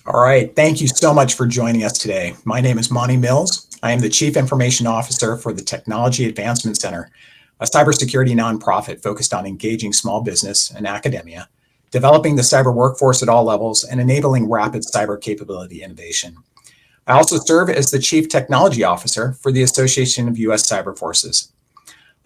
All right. Thank you so much for joining us today. My name is Monty Mills. I am the Chief Information Officer for the Technology Advancement Center, a cybersecurity nonprofit focused on engaging small business and academia, developing the cyber workforce at all levels, and enabling rapid cyber capability innovation. I also serve as the Chief Technology Officer for the Association of U.S. Cyber Forces.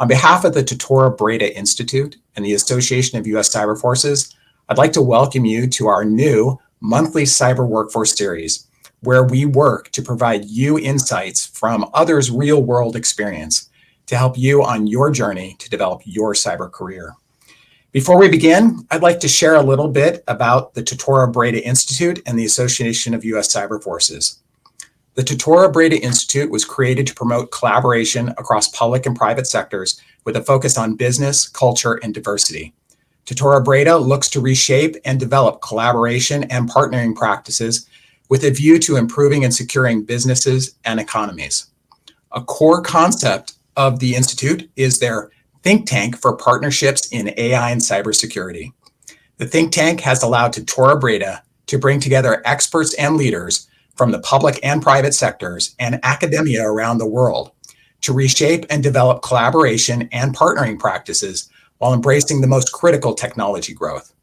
On behalf of the Tortora Brayda Institute and the Association of U.S. Cyber Forces, I'd like to welcome you to our new monthly Cyber Workforce Series, where we work to provide you insights from others' real-world experience to help you on your journey to develop your cyber career. Before we begin, I'd like to share a little bit about the Tortora Brayda Institute and the Association of U.S. Cyber Forces. The Tortora Brayda Institute was created to promote collaboration across public and private sectors with a focus on business, culture, and diversity. Tortora Brayda looks to reshape and develop collaboration and partnering practices with a view to improving and securing businesses and economies. A core concept of the Institute is their think tank for partnerships in AI and cybersecurity. The think tank has allowed Tortora Brayda to bring together experts and leaders from the public and private sectors and academia around the world to reshape and develop collaboration and partnering practices while embracing the most critical technology growth.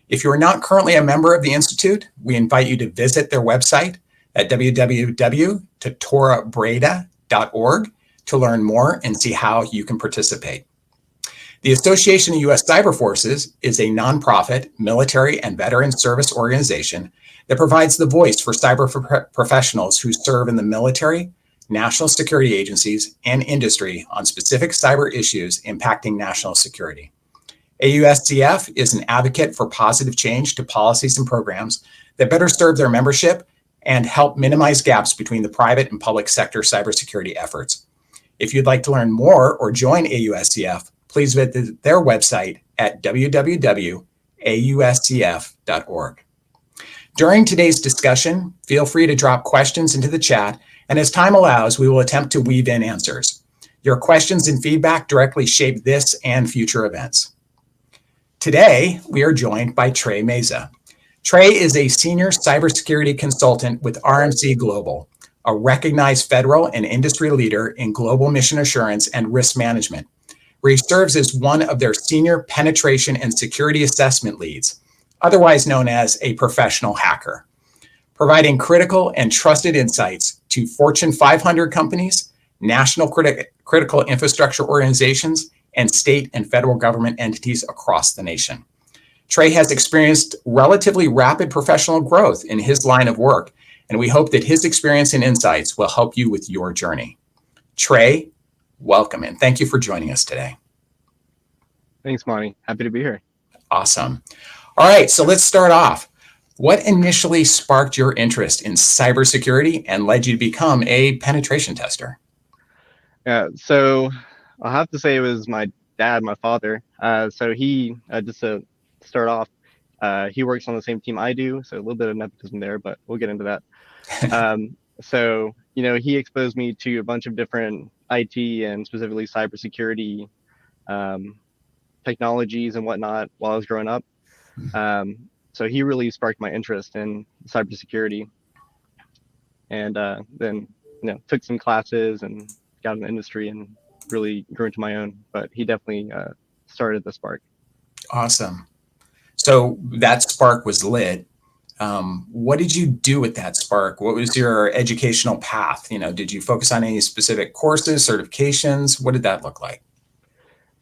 If you are not currently a member of the Institute, we invite you to visit their website at www.totorabrayda.org to learn more and see how you can participate. The Association of U.S. Cyber Forces is a nonprofit, military, and veteran service organization that provides the voice for cyber professionals who serve in the military, national security agencies, and industry on specific cyber issues impacting national security. AUSCF is an advocate for positive change to policies and programs that better serve their membership and help minimize gaps between the private and public sector cybersecurity efforts. If you'd like to learn more or join AUSCF, please visit their website at www.auscf.org. During today's discussion, feel free to drop questions into the chat, and as time allows, we will attempt to weave in answers. Your questions and feedback directly shape this and future events. Today, we are joined by Trey Meza. Trey is a senior cybersecurity consultant with RMC Global, a recognized federal and industry leader in global mission assurance and risk management, where he serves as one of their senior penetration and security assessment leads, otherwise known as a professional hacker, providing critical and trusted insights to Fortune 500 companies, national critical infrastructure organizations, and state and federal government entities across the nation. Trey has experienced relatively rapid professional growth in his line of work, and we hope that his experience and insights will help you with your journey. Trey, welcome, and thank you for joining us today. Thanks, Monty. Happy to be here. Awesome. All right, so let's start off. What initially sparked your interest in cybersecurity and led you to become a penetration tester? Yeah, so I'll have to say it was my dad, my father. So he, just to start off, he works on the same team I do, so a little bit of nepotism there, but we'll get into that. So, he exposed me to a bunch of different IT and specifically cybersecurity technologies and whatnot while I was growing up. So he really sparked my interest in cybersecurity, and then took some classes and got in the industry and really grew into my own. But he definitely started the spark. Awesome. So that spark was lit. What did you do with that spark? What was your educational path? Did you focus on any specific courses, certifications? What did that look like?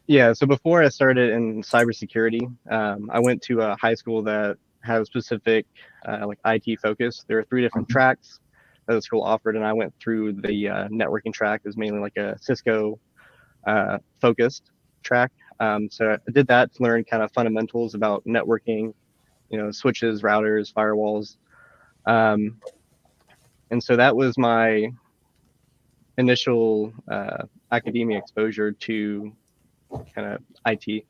Yeah, so before I started in cybersecurity, I went to a high school that had a specific IT focus. There were 3 different tracks that the school offered, and I went through the networking track. It was mainly like a Cisco focused track. So I did that to learn kind of fundamentals about networking, switches, routers, firewalls. And so that was my initial academia exposure to kind of IT.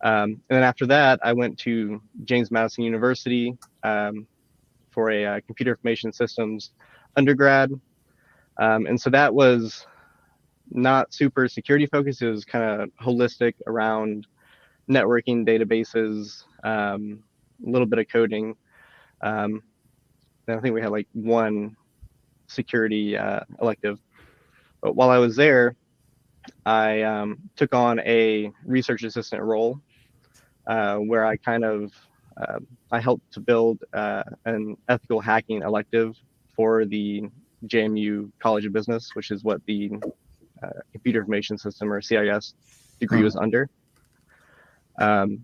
And then after that, I went to James Madison University for a computer information systems undergrad. And so that was not super security focused. It was kind of holistic around networking, databases, a little bit of coding. and I think we had like one security elective. But while I was there, I took on a research assistant role where I kind of I helped to build an ethical hacking elective for the JMU College of Business, which is what the Computer Information System, or CIS, degree was under. And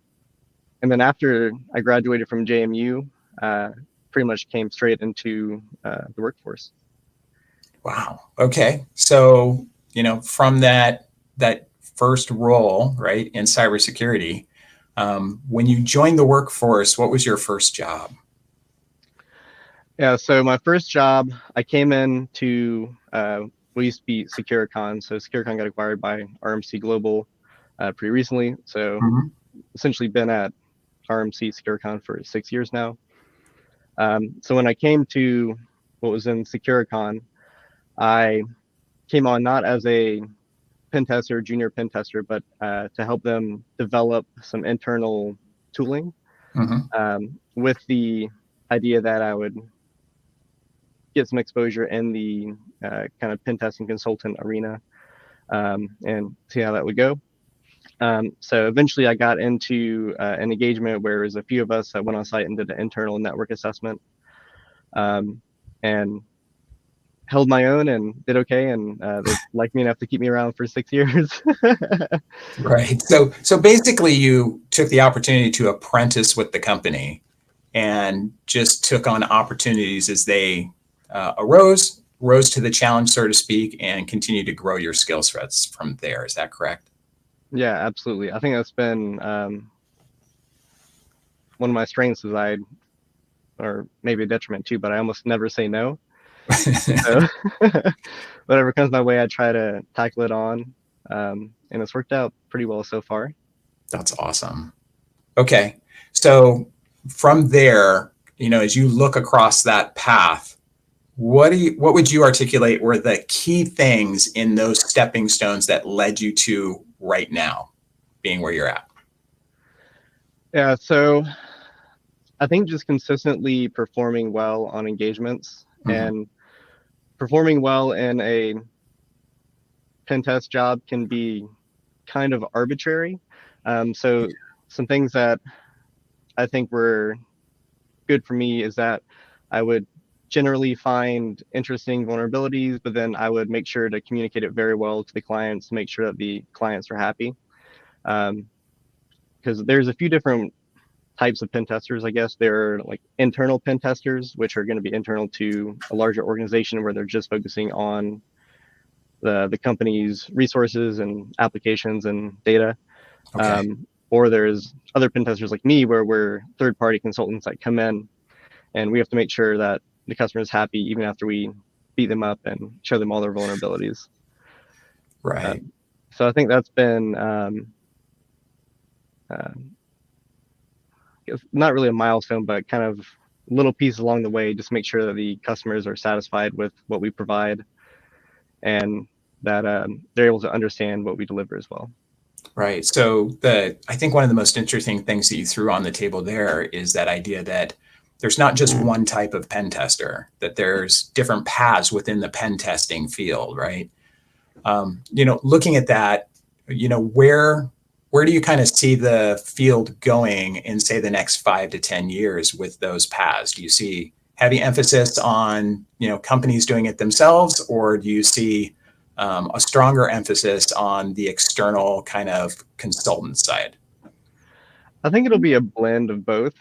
then after I graduated from JMU, pretty much came straight into the workforce. Wow. Okay. So, from that first role, right, in cybersecurity, when you joined the workforce, what was your first job? Yeah, so my first job, I came in to, we used to be Securicon. So Securicon got acquired by RMC Global pretty recently. So essentially been at RMC Securicon for 6 years now. So when I came to what was in Securicon, I came on not as a pen tester, junior pen tester, but to help them develop some internal tooling with the idea that I would get some exposure in the kind of pen testing consultant arena and see how that would go. So eventually I got into an engagement where there's a few of us that went on site and did an internal network assessment and held my own and did okay. And they liked me enough to keep me around for 6 years. Right. So basically you took the opportunity to apprentice with the company and just took on opportunities as they rose to the challenge, so to speak, and continue to grow your skill sets from there. Is that correct? Yeah, absolutely. I think that's been one of my strengths is or maybe a detriment too, but I almost never say no. So whatever comes my way, I try to tackle it on. And it's worked out pretty well so far. That's awesome. Okay. So from there, as you look across that path, what would you articulate were the key things in those stepping stones that led you to right now being where you're at? Yeah, so I think just consistently performing well on engagements and performing well in a pen test job can be kind of arbitrary. So some things that I think were good for me is that I would generally find interesting vulnerabilities, but then I would make sure to communicate it very well to the clients to make sure that the clients are happy. Because there's a few different types of pen testers, I guess. There are like internal pen testers, which are going to be internal to a larger organization where they're just focusing on the company's resources and applications and data. Okay. Or there's other pen testers like me where we're third-party consultants that come in and we have to make sure that the customer is happy even after we beat them up and show them all their vulnerabilities. Right. So I think that's been not really a milestone, but kind of little pieces along the way, just make sure that the customers are satisfied with what we provide and that they're able to understand what we deliver as well. Right. So I think one of the most interesting things that you threw on the table there is that idea that there's not just one type of pen tester, that there's different paths within the pen testing field, right? Looking at that, where do you kind of see the field going in, say, the next 5 to 10 years with those paths? Do you see heavy emphasis on, companies doing it themselves, or do you see a stronger emphasis on the external kind of consultant side? I think it'll be a blend of both.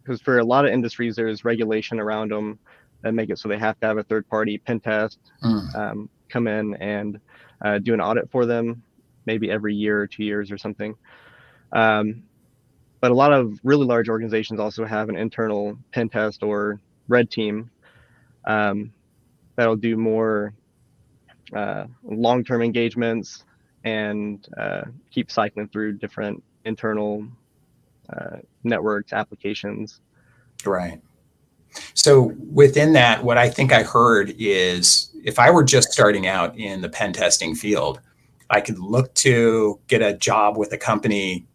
Because for a lot of industries, there's regulation around them that make it so they have to have a third-party pen test come in and do an audit for them, maybe every year or 2 years or something. But a lot of really large organizations also have an internal pen test or red team that'll do more long-term engagements and keep cycling through different internal networks, applications. Right. So within that, what I think I heard is if I were just starting out in the pen testing field, I could look to get a job with a company,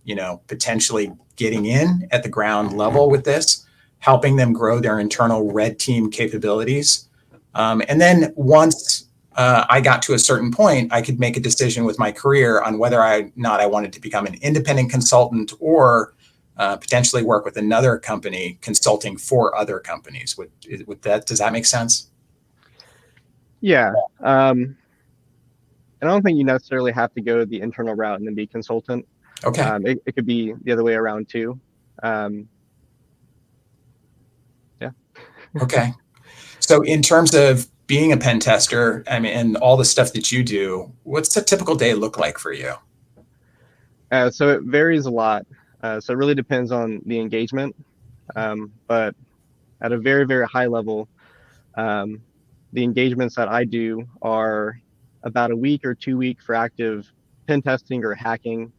potentially getting in at the ground level with this, helping them grow their internal red team capabilities. And then once I got to a certain point, I could make a decision with my career on whether or not I wanted to become an independent consultant or potentially work with another company consulting for other companies. With that, does that make sense? Yeah. And I don't think you necessarily have to go the internal route and then be consultant. Okay. It could be the other way around too. Yeah. Okay. So in terms of being a pen tester, I mean, and all the stuff that you do, what's a typical day look like for you? So it varies a lot. So it really depends on the engagement. But at a very, very high level, the engagements that I do are about a week or 2 week for active pen testing or hacking,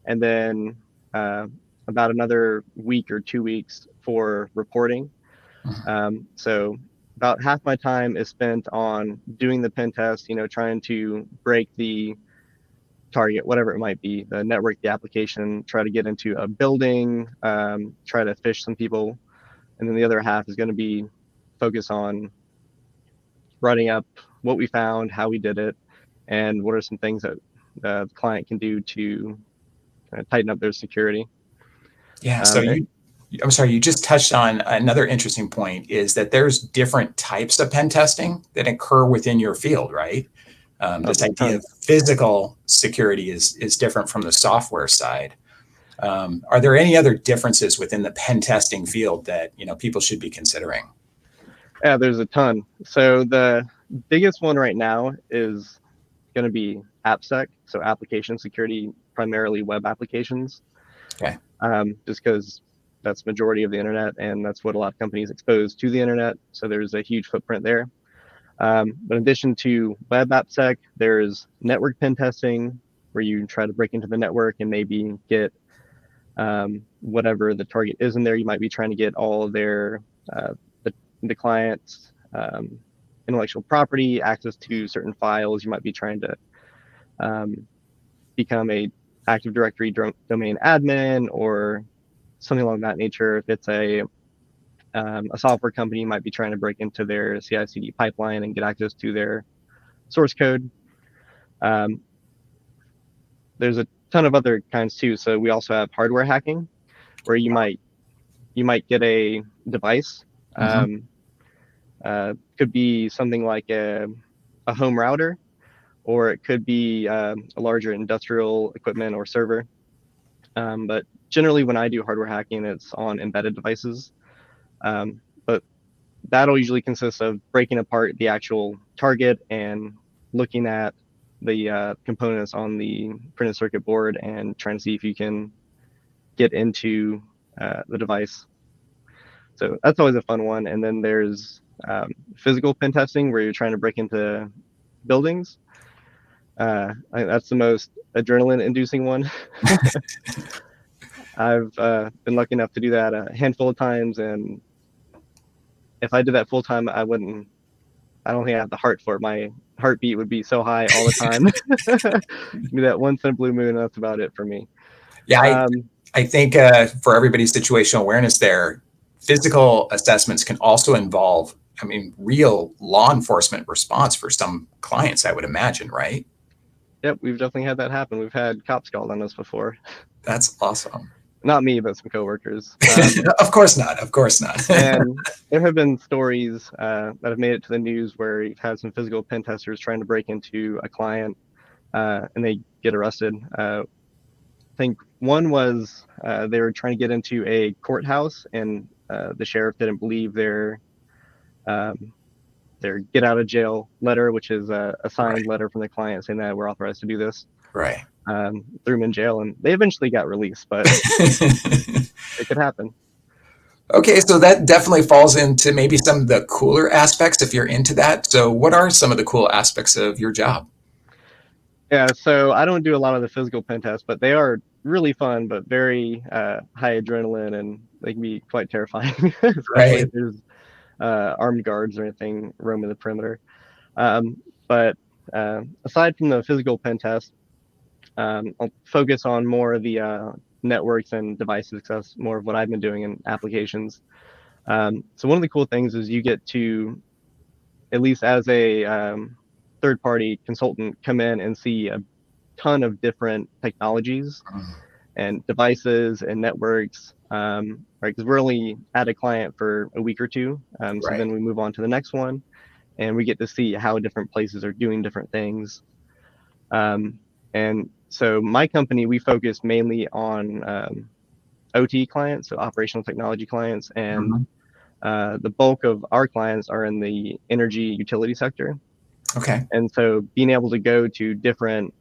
and then about another week or 2 weeks for reporting. So about half my time is spent on doing the pen test, trying to break the target, whatever it might be, the network, the application, try to get into a building, try to phish some people. And then the other half is going to be focus on writing up what we found, how we did it, and what are some things that the client can do to tighten up their security. Yeah. So I'm sorry, you just touched on another interesting point is that there's different types of pen testing that occur within your field, right? This idea of physical security is different from the software side. Are there any other differences within the pen testing field that people should be considering? Yeah, there's a ton. So the biggest one right now is going to be AppSec, so application security, primarily web applications. Okay. Just because that's majority of the internet, and that's what a lot of companies expose to the internet. So there's a huge footprint there. But in addition to web AppSec, there's network pen testing, where you try to break into the network and maybe get whatever the target is in there. You might be trying to get all of their the client's intellectual property, access to certain files. You might be trying to become a Active Directory domain admin or something along that nature. If it's a software company, you might be trying to break into their CI/CD pipeline and get access to their source code. There's a ton of other kinds too. So we also have hardware hacking, where you might get a device. Could be something like a home router, or it could be a larger industrial equipment or server. But generally, when I do hardware hacking, it's on embedded devices. But that'll usually consist of breaking apart the actual target and looking at the components on the printed circuit board and trying to see if you can get into the device. So that's always a fun one. And then there's physical pen testing, where you're trying to break into buildings. I think that's the most adrenaline-inducing one. I've been lucky enough to do that a handful of times, and if I did that full time, I don't think I have the heart for it. My heartbeat would be so high all the time. Do that once in a blue moon, and that's about it for me. Yeah, I think for everybody's situational awareness there, physical assessments can also involve, real law enforcement response for some clients, I would imagine, right? Yep, we've definitely had that happen. We've had cops called on us before. That's awesome. Not me, but some coworkers. Of course not. Of course not. And there have been stories that have made it to the news where you've had some physical pen testers trying to break into a client, and they get arrested. I think one was they were trying to get into a courthouse, and the sheriff didn't believe their get out of jail letter, which is a signed letter from the client saying that we're authorized to do this. Right. Threw them in jail, and they eventually got released, but it could happen. Okay, so that definitely falls into maybe some of the cooler aspects if you're into that. So what are some of the cool aspects of your job? Yeah, so I don't do a lot of the physical pen tests, but they are really fun, but very high adrenaline, and they can be quite terrifying, especially if there's armed guards or anything roaming the perimeter. But aside from the physical pen test, I'll focus on more of the networks and devices, because that's more of what I've been doing in applications. So one of the cool things is you get to, at least as a third-party consultant, come in and see a ton of different technologies and devices and networks, right? Because we're only at a client for a week or two, so Right. then we move on to the next one, and we get to see how different places are doing different things. And so my company, we focus mainly on OT clients, so operational technology clients, and the bulk of our clients are in the energy utility sector. Okay. And so being able to go to different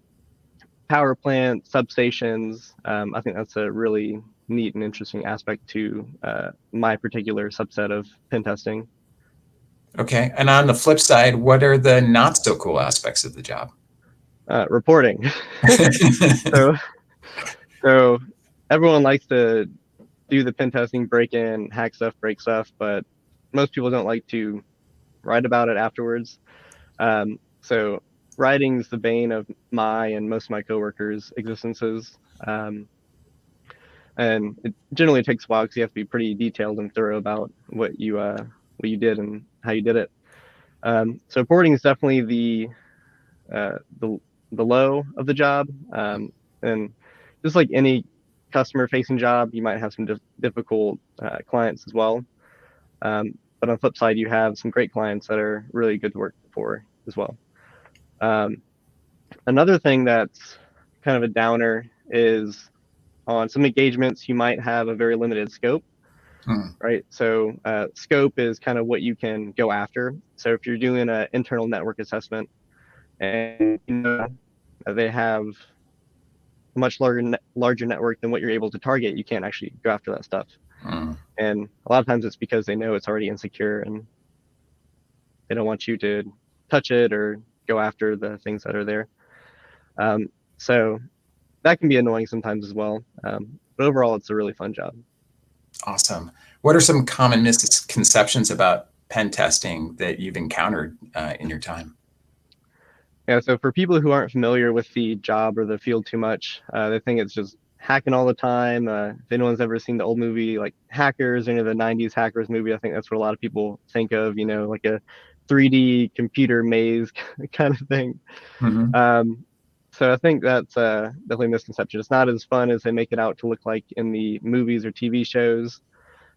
power plants, substations, I think that's a really neat and interesting aspect to my particular subset of pen testing. Okay. And on the flip side, what are the not so cool aspects of the job? Reporting. So, so everyone likes to do the pen testing, break in, hack stuff, break stuff, but most people don't like to write about it afterwards. So writing's the bane of my and most of my coworkers' existences. And it generally takes a while because you have to be pretty detailed and thorough about what you did and how you did it. So reporting is definitely the low of the job, and just like any customer-facing job, you might have some difficult clients as well. But on the flip side, you have some great clients that are really good to work for as well. Another thing that's kind of a downer is on some engagements, you might have a very limited scope, right? So scope is kind of what you can go after. So if you're doing an internal network assessment and you know they have a much larger network than what you're able to target, you can't actually go after that stuff. And a lot of times it's because they know it's already insecure and they don't want you to touch it or go after the things that are there. So that can be annoying sometimes as well. But overall, it's a really fun job. Awesome. What are some common misconceptions about pen testing that you've encountered in your time? Yeah, so for people who aren't familiar with the job or the field too much, they think it's just hacking all the time. If anyone's ever seen the old movie like Hackers, or the 90s Hackers movie, I think that's what a lot of people think of, like a 3D computer maze kind of thing. So I think that's definitely a misconception. It's not as fun as they make it out to look like in the movies or TV shows,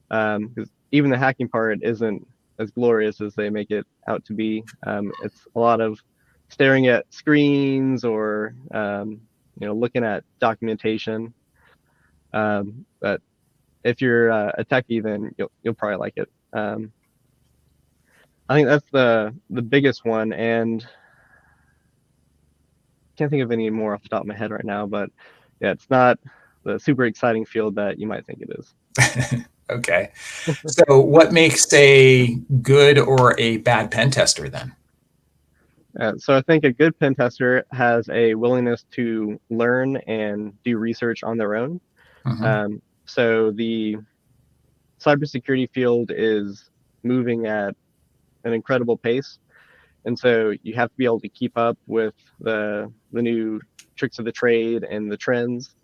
because even the hacking part isn't as glorious as they make it out to be. It's a lot of staring at screens or looking at documentation. But if you're a techie, then you'll probably like it. I think that's the biggest one, and can't think of any more off the top of my head right now. But yeah, it's not the super exciting field that you might think it is. Okay. So what makes a good or a bad pen tester then? So I think a good pen tester has a willingness to learn and do research on their own. So the cybersecurity field is moving at an incredible pace. And so you have to be able to keep up with the new tricks of the trade and the trends.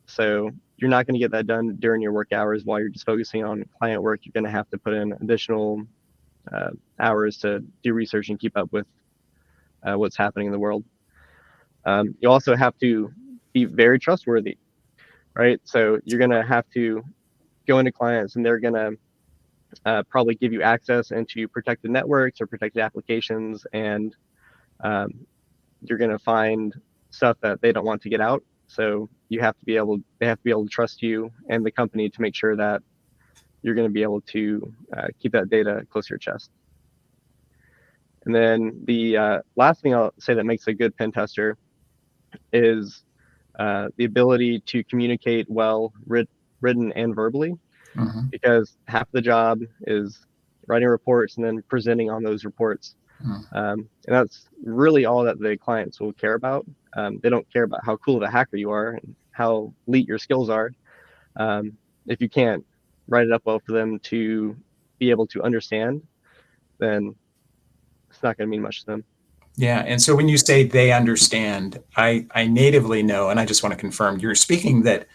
So you're not going to get that done during your work hours while you're just focusing on client work. You're going to have to put in additional hours to do research and keep up with what's happening in the world. You also have to be very trustworthy, right? So you're going to have to go into clients and they're going to probably give you access into protected networks or protected applications, and you're going to find stuff that they don't want to get out. So they have to be able to trust you and the company to make sure that you're going to be able to keep that data close to your chest. And then the last thing I'll say that makes a good pen tester is the ability to communicate well, written and verbally, because half the job is writing reports and then presenting on those reports. And that's really all that the clients will care about. They don't care about how cool of a hacker you are and how elite your skills are. If you can't write it up well for them to be able to understand, then it's not going to mean much to them. Yeah. And so when you say they understand, I natively know, and I just want to confirm, you're speaking that,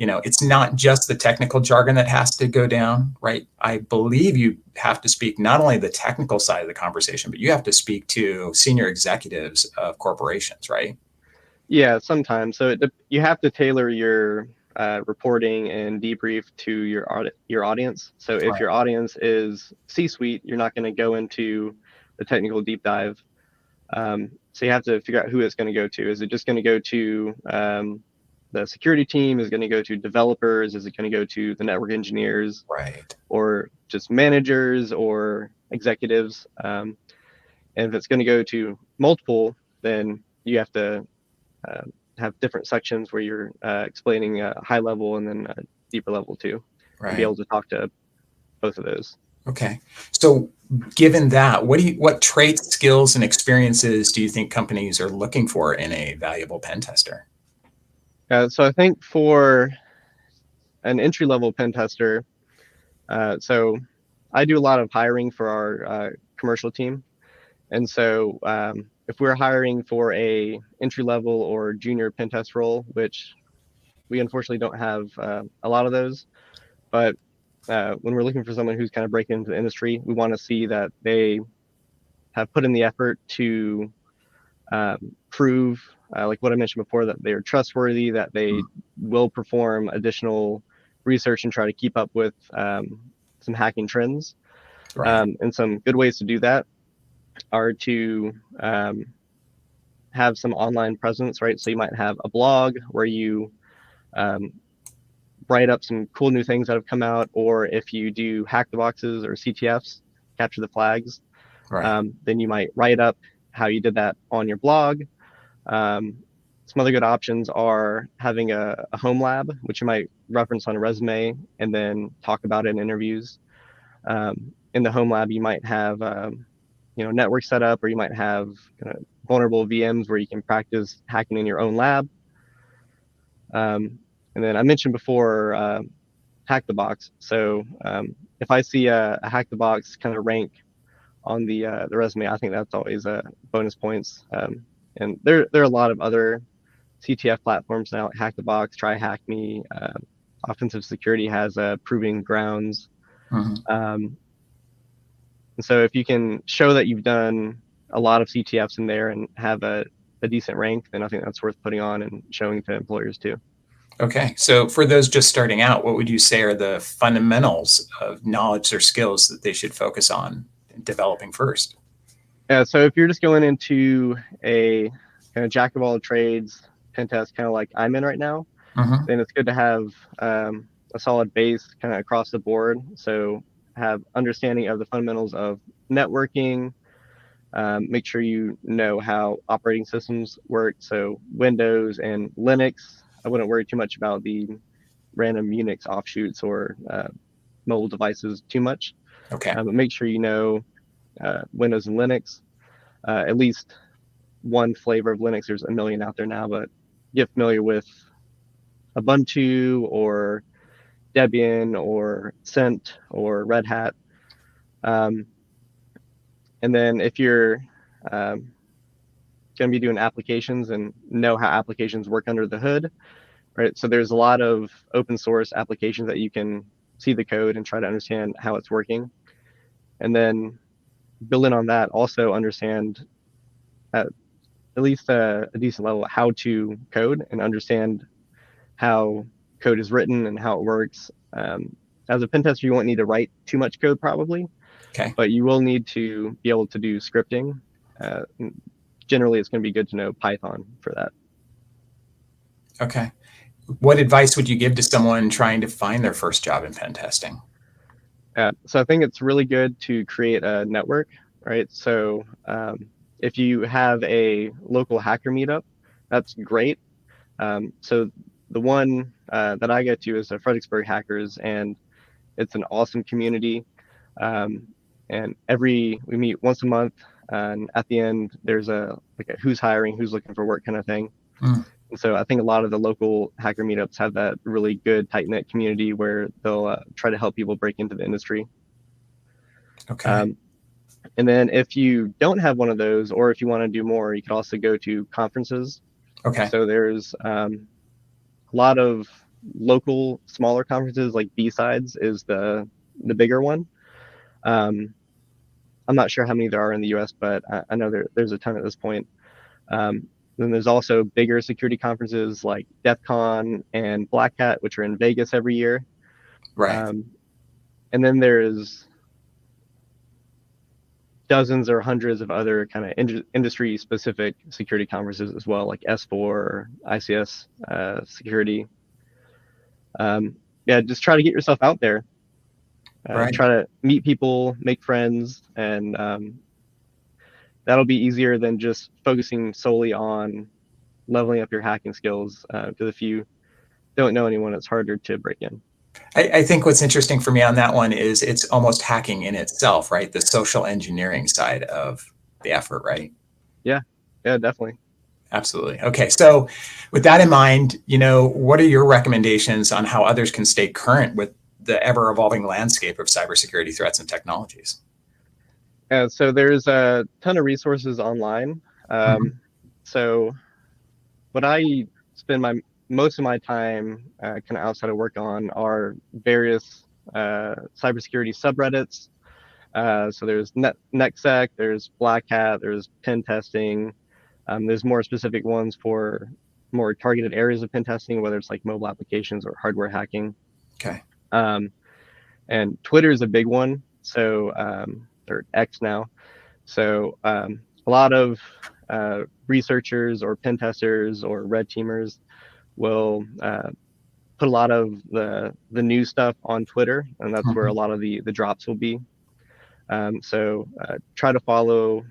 it's not just the technical jargon that has to go down, right? I believe you have to speak not only the technical side of the conversation, but you have to speak to senior executives of corporations, right? Yeah, sometimes. So you have to tailor your reporting and debrief to your audience. So if Right. your audience is C-suite, you're not going to go into the technical deep dive. So you have to figure out who it's going to go to. Is it just going to go to the security team? Is it going to go to developers? Is it going to go to the network engineers? Right. Or just managers or executives? And if it's going to go to multiple, then you have to uh, have different sections where you're explaining a high level and then a deeper level too, and be Right. able to talk to both of those. Okay. So given that, what traits, skills, and experiences do you think companies are looking for in a valuable pen tester? So I think for an entry level pen tester, so I do a lot of hiring for our commercial team. And so if we're hiring for a entry level or junior pen test role, which we unfortunately don't have a lot of those, but when we're looking for someone who's kind of breaking into the industry, we want to see that they have put in the effort to prove, like what I mentioned before, that they are trustworthy, that they will perform additional research and try to keep up with some hacking trends. Right. And some good ways to do that are to have some online presence, right? So you might have a blog where you um, write up some cool new things that have come out, or if you do hack the boxes or CTFs, capture the flags, Right. then you might write up how you did that on your blog. Some other good options are having a home lab, which you might reference on a resume and then talk about it in interviews. In the home lab, you might have network setup, or you might have kind of vulnerable VMs where you can practice hacking in your own lab. And then I mentioned before hack the box. So if I see a hack the box kind of rank on the resume, I think that's always bonus points. And there are a lot of other CTF platforms now, like Hack the Box, Try Hack Me. Offensive Security has Proving Grounds. Mhm. And so if you can show that you've done a lot of CTFs in there and have a decent rank, then I think that's worth putting on and showing to employers too. Okay. So for those just starting out, what would you say are the fundamentals of knowledge or skills that they should focus on developing first? Yeah, so if you're just going into a kind of jack of all trades pen test, kind of like I'm in right now, Mhm. then it's good to have a solid base kind of across the board. So have understanding of the fundamentals of networking. Make sure you know how operating systems work. So Windows and Linux. I wouldn't worry too much about the random Unix offshoots or mobile devices too much. Okay. But make sure you know Windows and Linux, at least one flavor of Linux. There's a million out there now, but get familiar with Ubuntu or Debian or Cent or Red Hat. Um, and then if you're going to be doing applications and know how applications work under the hood, right? So there's a lot of open source applications that you can see the code and try to understand how it's working. And then building on that, also understand at least a decent level how to code and understand how code is written and how it works. As a pen tester, you won't need to write too much code probably, Okay. but you will need to be able to do scripting. Uh, Generally, it's going to be good to know Python for that. Okay. What advice would you give to someone trying to find their first job in pen testing? So I think it's really good to create a network, right? So if you have a local hacker meetup, that's great. So the one that I go to is the Fredericksburg Hackers, and it's an awesome community. Um, and we meet once a month, and at the end there's a who's hiring, who's looking for work kind of thing. Mm. And so I think a lot of the local hacker meetups have that really good tight knit community where they'll try to help people break into the industry. Okay. Um, and then if you don't have one of those, or if you want to do more, you could also go to conferences. Okay. So there's a lot of local smaller conferences like B-Sides is the bigger one. I'm not sure how many there are in the US, but I know there's a ton at this point. Then there's also bigger security conferences like DEF CON and Black Hat, which are in Vegas every year. Right. And then there's dozens or hundreds of other kind of industry specific security conferences as well, like S4 or ICS security. Yeah, just try to get yourself out there. Right. Try to meet people, make friends, and that'll be easier than just focusing solely on leveling up your hacking skills. Because if you don't know anyone, it's harder to break in. I think what's interesting for me on that one is it's almost hacking in itself, right? The social engineering side of the effort, right? Yeah, definitely. Absolutely. Okay, so with that in mind, what are your recommendations on how others can stay current with the ever-evolving landscape of cybersecurity threats and technologies? So there's a ton of resources online. So what I spend most of my time kind of outside of work on are various cybersecurity subreddits. So there's NetSec, there's Black Hat, there's pen testing. There's more specific ones for more targeted areas of pen testing, whether it's like mobile applications or hardware hacking. Okay. And Twitter is a big one. So, or X now. So a lot of researchers or pen testers or red teamers will put a lot of the new stuff on Twitter, and that's where a lot of the drops will be. So try to follow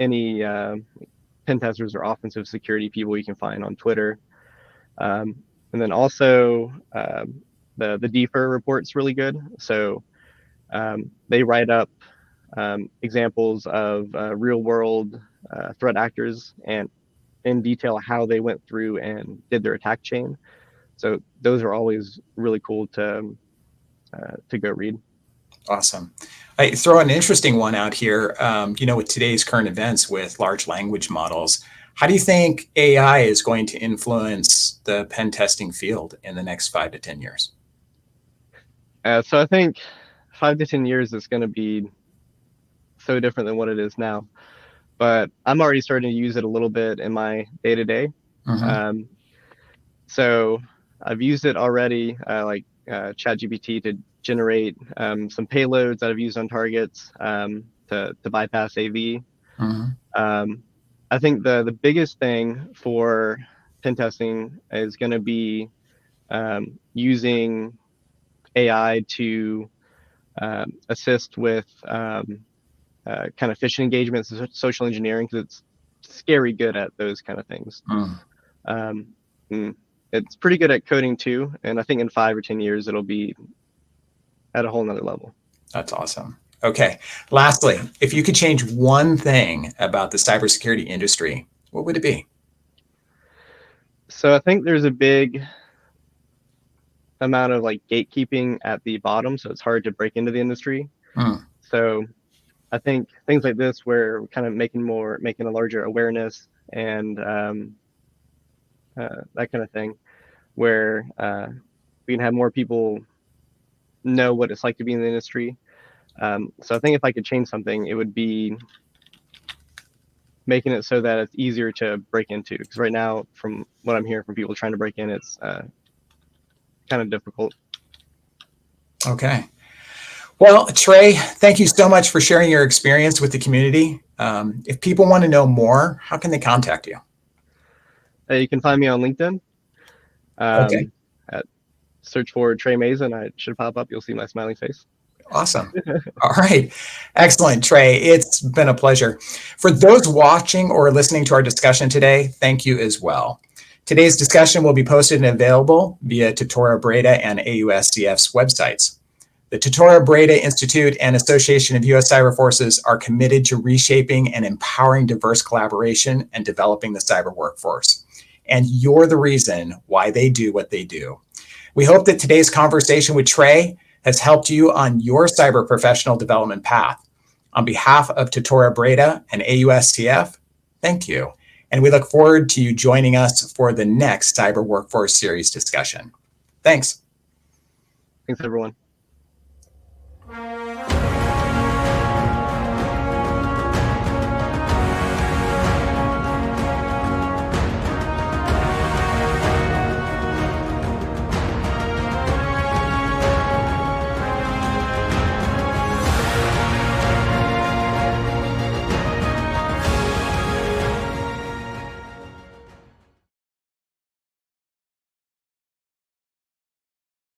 any pen testers or offensive security people you can find on Twitter. And then also the DFIR report's really good. So they write up examples of real world threat actors and in detail how they went through and did their attack chain. So those are always really cool to go read. Awesome. I throw an interesting one out here. With today's current events with large language models, how do you think AI is going to influence the pen testing field in the next 5 to 10 years? So I think 5 to 10 years is going to be so different than what it is now. But I'm already starting to use it a little bit in my day-to-day. So I've used it already, like ChatGPT to generate some payloads that I've used on targets to bypass AV. I think the biggest thing for pen testing is going to be using AI to assist with kind of phishing engagements and social engineering, because it's scary good at those kind of things. It's pretty good at coding too, and I think in 5 or 10 years it'll be at a whole nother level. That's awesome. Okay. Lastly, if you could change one thing about the cybersecurity industry, what would it be? So I think there's a big amount of like gatekeeping at the bottom, so it's hard to break into the industry. So I think things like this, where we're kind of making a larger awareness and that kind of thing, where we can have more people know what it's like to be in the industry. So I think if I could change something, it would be making it so that it's easier to break into. Because right now, from what I'm hearing from people trying to break in, it's kind of difficult. Okay. Well, Trey, thank you so much for sharing your experience with the community. If people want to know more, how can they contact you? You can find me on LinkedIn. Okay. Search for Trey Mason. I should pop up. You'll see my smiling face. Awesome. All right. Excellent, Trey. It's been a pleasure. For those watching or listening to our discussion today, thank you as well. Today's discussion will be posted and available via Tortora, Brayda, and AUSCF's websites. The Tortora, Brayda Institute and Association of U.S. Cyber Forces are committed to reshaping and empowering diverse collaboration and developing the cyber workforce. And you're the reason why they do what they do. We hope that today's conversation with Trey has helped you on your cyber professional development path. On behalf of Tortora, Brayda, and AUSCF, thank you. And we look forward to you joining us for the next Cyber Workforce Series discussion. Thanks. Thanks, everyone.